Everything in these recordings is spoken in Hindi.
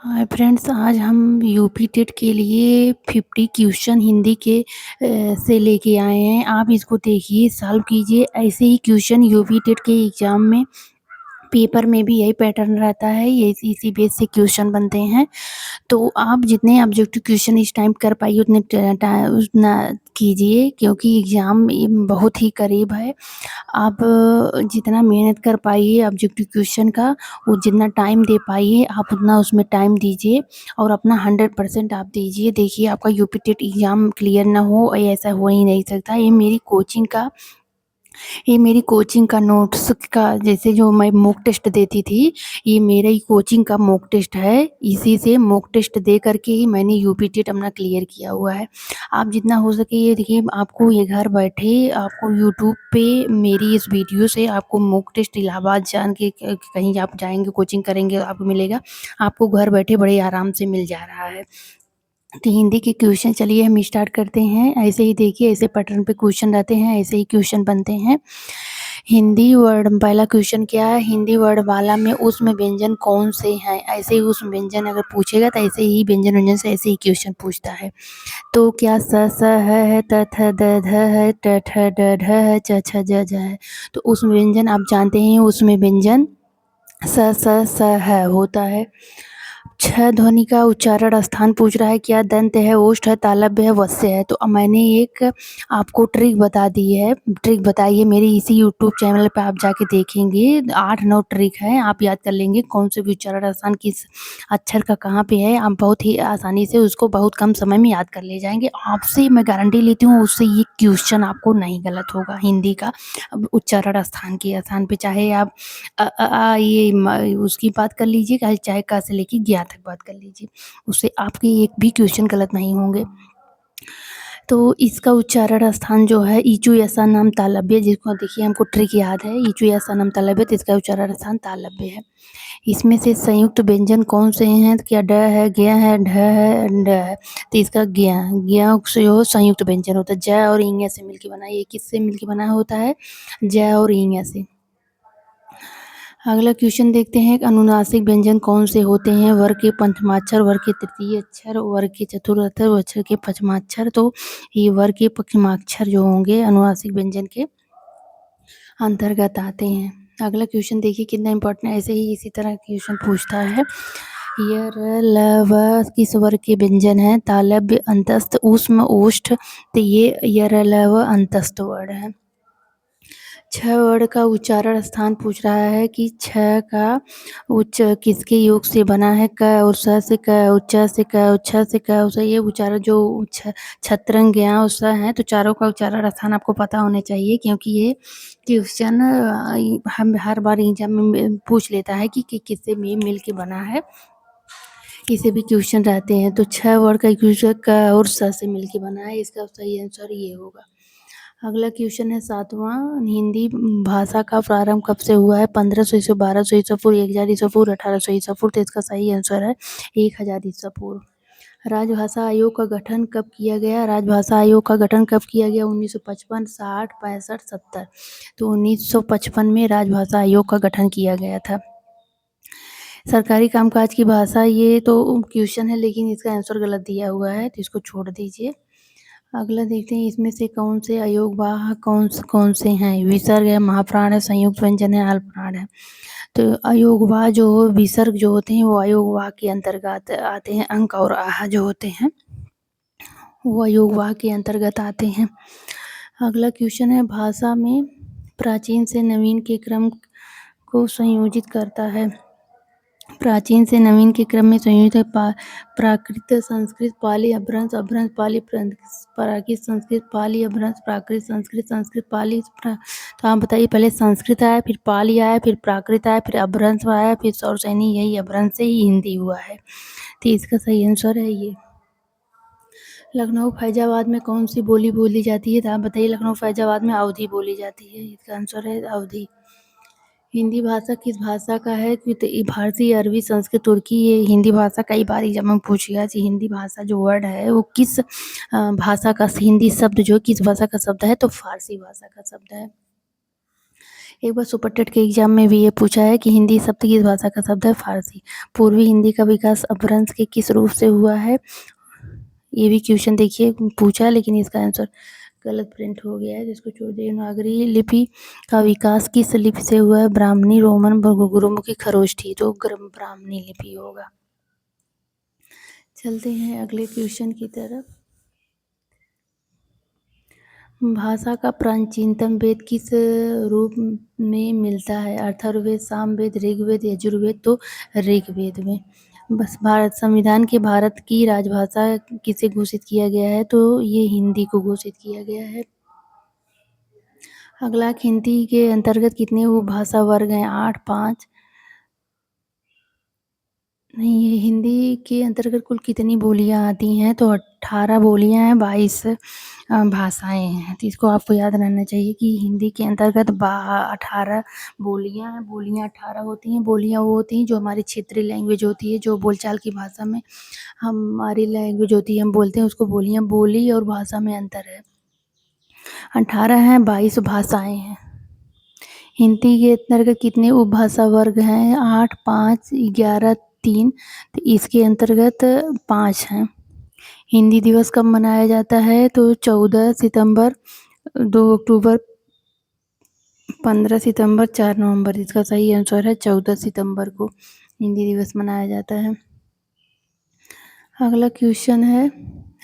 हाय फ्रेंड्स, आज हम यूपी टेट के लिए 50 क्वेश्चन हिंदी के से लेके आए हैं। आप इसको देखिए, सॉल्व कीजिए। ऐसे ही क्वेश्चन यूपी टेट के एग्ज़ाम में पेपर में भी यही पैटर्न रहता है, ये इसी बेस से क्वेश्चन बनते हैं। तो आप जितने ऑब्जेक्टिव क्वेश्चन इस टाइम कर पाइए उतना कीजिए, क्योंकि एग्ज़ाम बहुत ही करीब है। आप जितना मेहनत कर पाइए ऑब्जेक्टिव क्वेश्चन का, वो जितना टाइम दे पाइए आप उतना उसमें टाइम दीजिए और अपना 100% आप दीजिए। देखिए, आपका यूपी टेट एग्ज़ाम क्लियर ना हो, ये ऐसा हो ही नहीं सकता। ये मेरी कोचिंग का नोट्स का, जैसे जो मैं मॉक टेस्ट देती थी, ये मेरा ही कोचिंग का मॉक टेस्ट है। इसी से मॉक टेस्ट दे करके ही मैंने यूपी टेट अपना क्लियर किया हुआ है। आप जितना हो सके ये देखिए, आपको ये घर बैठे आपको यूट्यूब पे मेरी इस वीडियो से आपको मॉक टेस्ट इलाहाबाद जान के कहीं आप जाएंगे कोचिंग करेंगे आपको मिलेगा। आपको घर बैठे बड़े आराम से मिल जा रहा है। तो हिंदी के क्वेश्चन चलिए हम स्टार्ट करते हैं। ऐसे ही देखिए, ऐसे पैटर्न पे क्वेश्चन रहते हैं, ऐसे ही क्वेश्चन बनते हैं। हिंदी वर्ड पहला क्वेश्चन क्या है? हिंदी वर्ड माला में ऊष्म व्यंजन कौन से हैं? ऐसे ही ऊष्म व्यंजन अगर पूछेगा तो ऐसे ही व्यंजन व्यंजन से ऐसे ही क्वेश्चन पूछता है। तो क्या स है, त थ द ध है, ट ठ ड ढ है, च छ ज झ है। तो ऊष्म व्यंजन आप जानते हैं, उसमें व्यंजन स है होता है। छह ध्वनि का उच्चारण स्थान पूछ रहा है। क्या दंत है, ओष्ठ है, तालव्य है, वस्य है। तो मैंने एक आपको ट्रिक बता दी है, ट्रिक बताई है मेरी इसी यूट्यूब चैनल पे, आप जाके देखेंगे। 8-9 ट्रिक है, आप याद कर लेंगे कौन से भी उच्चारण स्थान किस अक्षर का कहाँ पे है। आप बहुत ही आसानी से उसको बहुत कम समय में याद कर ले जाएंगे। आपसे मैं गारंटी लेती हूँ, उससे ये क्वेश्चन आपको नहीं गलत होगा हिंदी का। अब उच्चारण स्थान के स्थान पे चाहे आप उसकी बात कर लीजिए, चाहे का से लेके ज्ञा तक बात कर लीजिए, उससे आपके एक भी क्वेश्चन गलत नहीं होंगे। तो इसका उच्चारण स्थान जो है ईचू ऐसा नाम तालव्य, जिसको देखिए हमको ट्रिक याद है, ईचू ऐसा नाम तालव्य, तो इसका उच्चारण स्थान तालव्य है। इसमें से संयुक्त व्यंजन कौन से हैं? तो क्या ड है, ज्ञ है, ढ है, ड है। तो इसका ज्ञ ज्ञ से जो संयुक्त व्यंजन होता है, ज और ईंग से मिलकर बना है। ये किससे मिलकर बना होता है? ज और ईंग से। अगला क्वेश्चन देखते हैं, अनुनासिक व्यंजन कौन से होते हैं? वर्ग के पंचमाक्षर, वर्ग के तृतीय अक्षर, वर्ग के चतुर्थ, वर्ग के पंचमाक्षर। तो ये वर्ग के पंचमाक्षर जो होंगे अनुनासिक व्यंजन के अंतर्गत आते हैं। अगला क्वेश्चन देखिए कितना इंपॉर्टेंट है, ऐसे ही इसी तरह क्वेश्चन पूछता है। य र ल व किस वर्ग के व्यंजन है? तालव्य, अंतस्थ, ऊष्म, ओष्ठ। तो ये य र ल व अंतस्थ वर्ड है। छ वर्ड का उच्चारण स्थान पूछ रहा है कि छ का उच्च किसके योग से बना है? क और स से, क उच्च से, क उच्च से, क उच्च। ये उच्चारण जो छत्रंग ज्ञा उच्च है, तो चारों का उच्चारण स्थान आपको पता होने चाहिए, क्योंकि ये क्वेश्चन हम हर बार एग्जाम में पूछ लेता है कि किससे मिल के बना है। इसे भी क्वेश्चन रहते हैं। तो छह वर्ड का क्वेश्चन क और स से मिल के बना है, इसका सही आंसर ये होगा। अगला क्वेश्चन है 7वां, हिंदी भाषा का प्रारंभ कब से हुआ है? 1500 ईस्वी, 1200 ईस्वी पूर्व, 1000 ईस्वी पूर्व, 1800 ईस्वी पूर्व। तो इसका सही आंसर है 1000 ईस्वी पूर्व। राजभाषा आयोग का गठन कब किया गया? राजभाषा आयोग का गठन कब किया गया? 1955, 60, 65, 70। तो 1955 में राजभाषा आयोग का गठन किया गया था। सरकारी कामकाज की भाषा, ये तो क्वेश्चन है लेकिन इसका आंसर गलत दिया हुआ है, तो इसको छोड़ दीजिए। अगला देखते हैं, इसमें से कौन से अयोगवाह कौन से हैं? विसर्ग है, महाप्राण है, संयुक्त व्यंजन है, अल्पप्राण है। तो अयोगवाह जो विसर्ग जो होते हैं वो अयोगवाह के अंतर्गत आते हैं। अंक और आह जो होते हैं वो अयोगवाह के अंतर्गत आते हैं। अगला क्वेश्चन है, भाषा में प्राचीन से नवीन के क्रम को संयोजित करता है। प्राचीन से नवीन के क्रम में संयुक्त है। प्राकृत, संस्कृत, पाली, अपभ्रंश, अपभ्रंश, पाली, प्राकृत, संस्कृत, पाली, अपभ्रंश, प्राकृत, संस्कृत, संस्कृत, पाली। तो आप बताइए, पहले संस्कृत आया, फिर पाली आया, फिर प्राकृत आया, फिर अपभ्रंश आया, फिर सौरसैनी, यही अपभ्रंश से ही हिंदी हुआ है। तो इसका सही आंसर है ये। लखनऊ फैजाबाद में कौन सी बोली बोली जाती है? तो आप बताइए, लखनऊ फैजाबाद में अवधी बोली जाती है, इसका आंसर है अवधी। हिंदी भाषा किस भाषा का है? फारसी, अरबी, संस्कृत, तुर्की। ये हिंदी भाषा कई बार एग्जाम में पूछ गया कि हिंदी भाषा जो वर्ड है वो किस भाषा का, हिंदी शब्द जो किस भाषा का शब्द है? तो फारसी भाषा का शब्द है। एक बार सुपर टेट के एग्जाम में भी ये पूछा है कि हिंदी शब्द किस भाषा का शब्द है? फारसी। पूर्वी हिंदी का विकास अपभ्रंश के किस रूप से हुआ है? ये भी क्वेश्चन देखिए पूछा है, लेकिन इसका आंसर गलत प्रिंट हो गया है, जिसको छोड़ दिए। देवनागरी लिपि का विकास किस लिपि से हुआ है? ब्राह्मणी, रोमन, गुरुमुखी, खरोष्ठी। तो ब्राह्मणी लिपि होगा। चलते हैं अगले क्वेश्चन की तरफ। भाषा का प्राचीनतम वेद किस रूप में मिलता है? अथर्ववेद, सामवेद, ऋग्वेद, यजुर्वेद। तो ऋग्वेद में। बस भारत संविधान के भारत की राजभाषा किसे घोषित किया गया है? तो ये हिंदी को घोषित किया गया है। अगला, हिंदी के अंतर्गत कितने उपभाषा वर्ग हैं? 8, 5। नहीं, ये हिंदी के अंतर्गत कुल कितनी बोलियां आती हैं? तो 18 बोलियां हैं, 22 भाषाएं हैं। तो इसको आपको याद रहना चाहिए कि हिंदी के अंतर्गत 18 बोलियां हैं। बोलियां 18 होती हैं। बोलियां वो होती हैं जो हमारी क्षेत्रीय लैंग्वेज होती है, जो बोलचाल की भाषा में हमारी लैंग्वेज होती है, हम बोलते हैं उसको बोलियां। बोली और भाषा में अंतर है। 18 हैं, 22 भाषाएं हैं। हिंदी के अंतर्गत कितने उपभाषा वर्ग हैं? 8, 5, 11, 3। तो इसके अंतर्गत 5 हैं। हिंदी दिवस कब मनाया जाता है? तो 14 सितंबर, 2 अक्टूबर, 15 सितंबर, 4 नवंबर। इसका सही आंसर है 14 सितंबर को हिंदी दिवस मनाया जाता है। अगला क्वेश्चन है,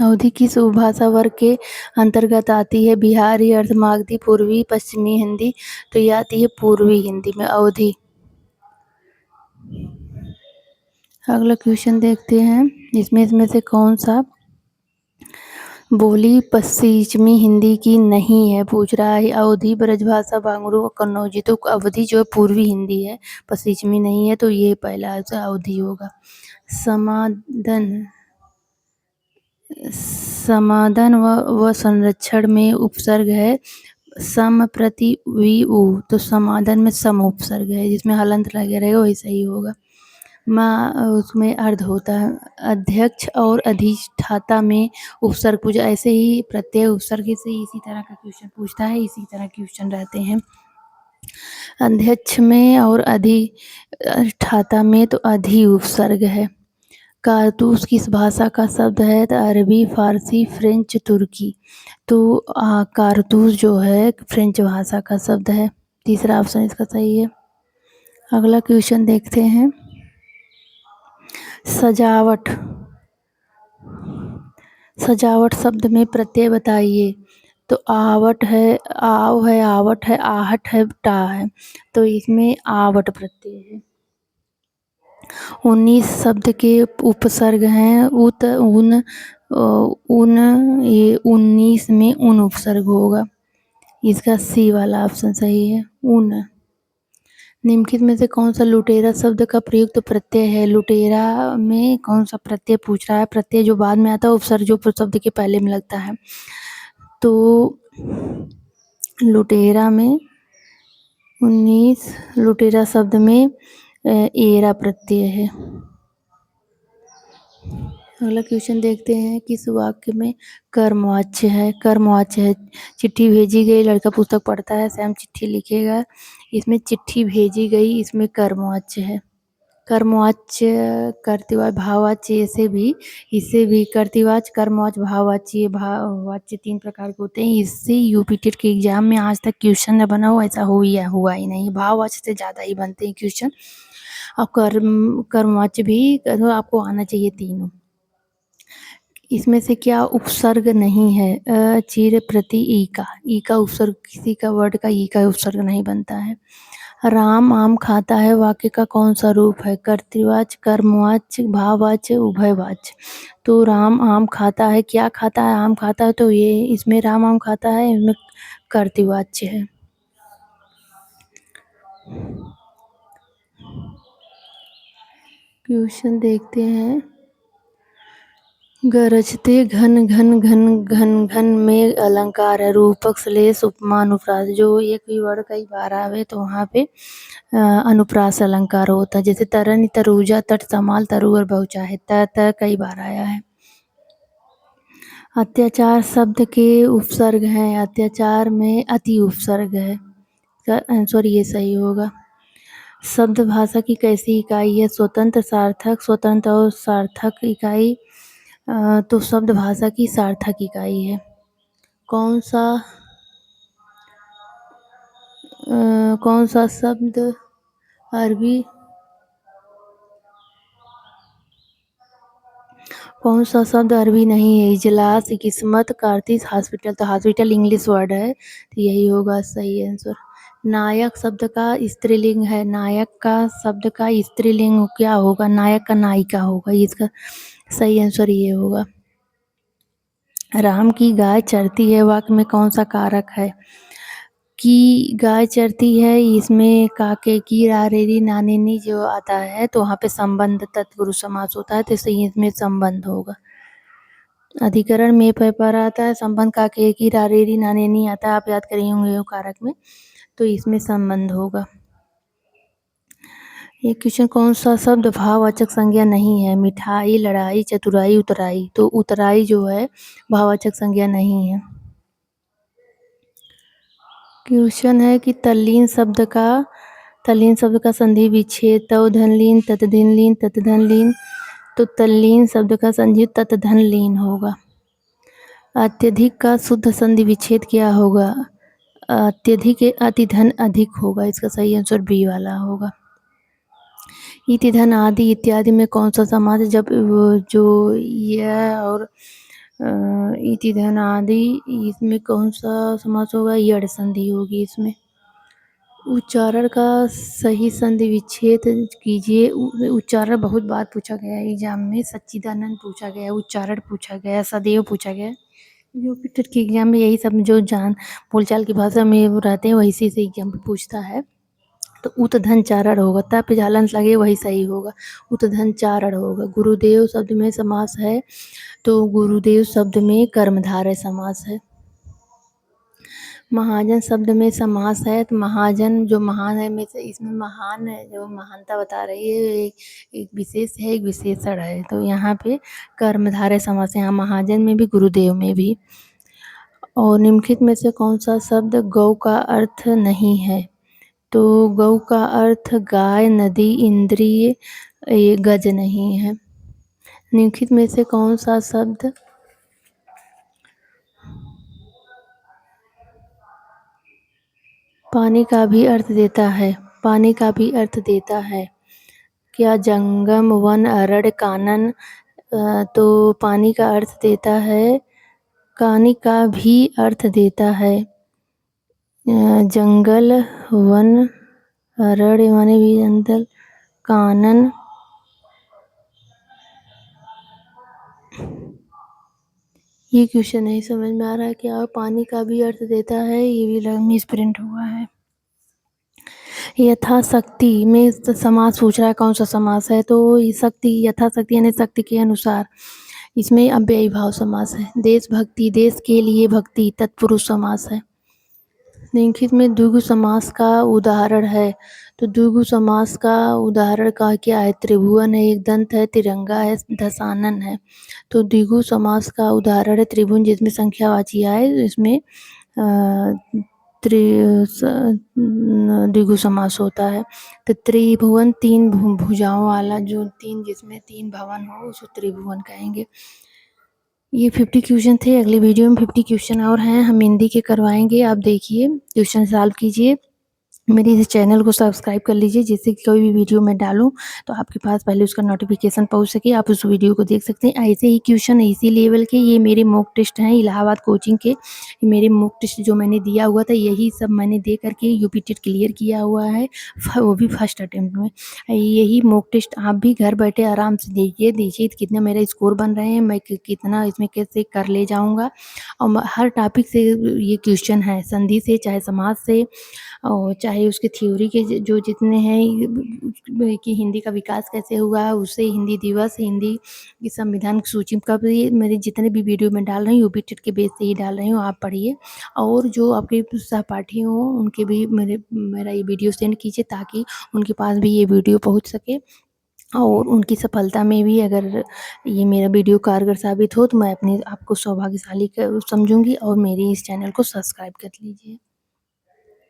अवधी किस उपभाषा वर्ग के अंतर्गत आती है? बिहारी, अर्ध मागधी, पूर्वी, पश्चिमी हिंदी। तो ये आती है पूर्वी हिंदी में अवधी। अगला क्वेश्चन देखते हैं, इसमें से कौन सा बोली पश्चिमी हिंदी की नहीं है? पूछ रहा है। अवधी, ब्रजभाषा, बांगड़ू और कन्नौजी। तो अवधी जो पूर्वी हिंदी है, पश्चिमी नहीं है, तो ये पहला आंसर अवधी होगा। समाधान व संरक्षण में उपसर्ग है सम, प्रति, वि, उ। तो समाधान में सम उपसर्ग है, जिसमें हलंत लगे रहेगा वही सही होगा। उसमें अर्ध होता है। अध्यक्ष और अधिष्ठाता में उपसर्ग पूजा। ऐसे ही प्रत्यय उपसर्ग से इसी तरह का क्वेश्चन पूछता है, इसी तरह क्वेश्चन रहते हैं। अध्यक्ष में और अधिष्ठाता में तो अधि उपसर्ग है। कारतूस किस भाषा का शब्द है? तो अरबी, फारसी, फ्रेंच, तुर्की। तो कारतूस जो है फ्रेंच भाषा का शब्द है। तीसरा ऑप्शन इसका सही है। अगला क्वेश्चन देखते हैं, सजावट। सजावट शब्द में प्रत्यय बताइए। तो आवट है, आव है, आवट है, आहट है, टा है। तो इसमें आवट प्रत्यय है। 19 शब्द के उपसर्ग हैं। उत, उन, उन। ये 19 में उन उपसर्ग होगा। इसका सी वाला ऑप्शन सही है, उन। निम्नलिखित में से कौन सा लुटेरा शब्द का प्रयुक्त प्रत्यय है? लुटेरा में कौन सा प्रत्यय पूछ रहा है? प्रत्यय जो बाद में आता है, उपसर्ग जो शब्द के पहले में लगता है। तो लुटेरा में 19 लुटेरा शब्द में एरा प्रत्यय है। अगला क्वेश्चन देखते हैं, किस वाक्य में कर्मवाच्य है? कर्मवाच्य है, चिट्ठी भेजी गई, लड़का पुस्तक पढ़ता है, श्याम चिट्ठी लिखेगा। इसमें चिट्ठी भेजी गई, इसमें कर्मवाच्य है। कर्मवाच्य, कर्तृवाच्य, भाववाच्य। इससे भी कर्तृवाच्य, कर्मवाच्य, भाववाच्य। भाववाच्य 3 प्रकार के होते हैं। इससे यूपी टेट के एग्जाम में आज तक क्वेश्चन न बना हो, ऐसा हुआ ही नहीं। भाववाच्य से ज़्यादा ही बनते हैं क्वेश्चन। और कर्मवाच्य भी आपको आना चाहिए तीनों। इसमें से क्या उपसर्ग नहीं है? चिर, प्रति, ई का उपसर्ग, किसी का वर्ड का ई का उपसर्ग नहीं बनता है। राम आम खाता है वाक्य का कौन सा रूप है? कर्तृवाच्य, कर्मवाच्य, भाववाच्य, उभयवाच्य। तो राम आम खाता है, क्या खाता है? आम खाता है। तो ये इसमें राम आम खाता है, इसमें कर्तृवाच्य है। क्वेश्चन देखते हैं, गरजते घन घन घन घन घन में अलंकार है। रूपक, श्लेष, उपमा, अनुप्रास। जो एक भी वर्ड कई बार आवे तो वहाँ पे अनुप्रास अलंकार होता है। जैसे तरन, तरुजा, तट, समाल, तरुवर, बहुचाहे। त कई बार आया है। अत्याचार शब्द के उपसर्ग हैं। अत्याचार में अति उपसर्ग है। इसका आंसर ये सही होगा। शब्द भाषा की कैसी इकाई है? स्वतंत्र, सार्थक, स्वतंत्र और सार्थक इकाई। तो शब्द भाषा की सार्थक इकाई है। कौन सा शब्द अरबी कौन सा शब्द अरबी नहीं है? इजलास, किस्मत, कार्तिक, हॉस्पिटल। तो हॉस्पिटल इंग्लिश वर्ड है, तो यही होगा सही आंसर। नायक शब्द का स्त्रीलिंग है। नायक का शब्द का स्त्रीलिंग क्या होगा? नायक का नायिका होगा। इसका सही आंसर ये होगा। राम की गाय चरती है वाक्य में कौन सा कारक है? कि गाय चरती है, इसमें काके की रारेरी नानेनी जो आता है, तो वहाँ पे संबंध तत्पुरुष समास होता है, तो इसमें संबंध होगा। अधिकरण में पर आता है, संबंध काके की रारेरी नानेनी आता है, आप याद करें होंगे कारक में, तो इसमें संबंध होगा। ये क्वेश्चन, कौन सा शब्द भाववाचक संज्ञा नहीं है? मिठाई, लड़ाई, चतुराई, उतराई। तो उतराई जो है भाववाचक संज्ञा नहीं है। क्वेश्चन है कि तल्लीन शब्द का संधि विच्छेद। तौधनलीन, ततधिनलीन, ततधनलीन। तो तल्लीन शब्द का संधि ततधनलीन होगा। अत्यधिक का शुद्ध संधि विच्छेद क्या होगा? अत्यधिक, अतिधन अधिक होगा। इसका सही आंसर बी वाला होगा। इति धन आदि इत्यादि में कौन सा समास है? जब जो यह और इति धन आदि, इसमें कौन सा समास होगा? यड़ संधि होगी इसमें। उच्चारण का सही संधि विच्छेद कीजिए। उच्चारण बहुत बार पूछा गया है एग्जाम में। सच्चिदानंद पूछा गया, उच्चारण पूछा गया, सदैव पूछा गया। यूपीटेट के एग्जाम में यही सब जो बोलचाल की भाषा में रहते हैं वही से एग्जाम में पूछता है। तो उतधन चारण होगा, ता पे झालंस लगे वही सही होगा। उतधन चारण होगा। गुरुदेव शब्द में समास है, तो गुरुदेव शब्द में कर्मधारय समास है। महाजन शब्द में समास है, तो महाजन जो महान है में से, इसमें महान है जो महानता बता रही है, एक विशेष है, एक विशेषण है, तो यहाँ पे कर्मधारय समास है, यहाँ महाजन में भी गुरुदेव में भी। और निम्नलिखित में से कौन सा शब्द गौ का अर्थ नहीं है? तो गौ का अर्थ गाय, नदी, इंद्रिय, ये गज नहीं है। निम्नलिखित में से कौन सा शब्द पानी का भी अर्थ देता है? पानी का भी अर्थ देता है क्या? जंगम, वन, अरण्य, कानन। तो पानी का अर्थ देता है, पानी का भी अर्थ देता है जंगल, वन, अरण्य माने भी जंगल, कानन। ये क्वेश्चन नहीं समझ में आ रहा है क्या? पानी का भी अर्थ देता है, ये भी मिस प्रिंट हुआ है। यथाशक्ति में समास पूछ रहा है, कौन सा समास है? तो शक्ति, यथाशक्ति यानी शक्ति के अनुसार। इसमें अव्ययी भाव समास है। देशभक्ति, देश के लिए भक्ति, तत्पुरुष समास है। निम्नलिखित में द्विगु समास का उदाहरण है? तो द्विगु समास का उदाहरण का क्या है? त्रिभुवन है, एक दंत है, तिरंगा है, दशानन है। तो द्विगु समास का उदाहरण है त्रिभुवन, जिसमें संख्यावाची आए, इसमें द्विगु समास होता है। तो त्रिभुवन तीन भुजाओं वाला, जो तीन, जिसमें तीन भवन हो, उसको त्रिभुवन कहेंगे। ये 50 क्वेश्चन थे। अगली वीडियो में 50 क्वेश्चन और हैं, हम हिंदी के करवाएंगे। आप देखिए, क्वेश्चन सॉल्व कीजिए। मेरे इस चैनल को सब्सक्राइब कर लीजिए, जिससे कि कोई भी वीडियो मैं डालूं तो आपके पास पहले उसका नोटिफिकेशन पहुंच सके, आप उस वीडियो को देख सकते हैं। ऐसे ही क्वेश्चन इसी लेवल के, ये मेरे मॉक टेस्ट हैं इलाहाबाद कोचिंग के। ये मेरे मॉक टेस्ट जो मैंने दिया हुआ था, यही सब मैंने दे करके यूपीटेट क्लियर किया हुआ है, वो भी फर्स्ट अटेम्प्ट में। यही मॉक टेस्ट आप भी घर बैठे आराम से देखिए कितना मेरा स्कोर बन रहे हैं, मैं कितना इसमें कैसे कर ले जाऊँगा। और हर टॉपिक से ये क्वेश्चन है, संधि से, चाहे समाज से, और चाहे उसके थ्योरी के जो जितने हैं कि हिंदी का विकास कैसे हुआ, उससे हिंदी दिवस, हिंदी की संविधान की सूची का भी, मेरे जितने भी वीडियो मैं डाल रही हूँ यूपीटेट के बेस से ही डाल रही हूँ, आप पढ़िए। और जो आपके सहपाठी हों उनके भी मेरा ये वीडियो सेंड कीजिए, ताकि उनके पास भी ये वीडियो पहुँच सके, और उनकी सफलता में भी अगर ये मेरा वीडियो कारगर साबित हो, तो मैं अपने आप को सौभाग्यशाली समझूंगी। और मेरे इस चैनल को सब्सक्राइब कर लीजिए।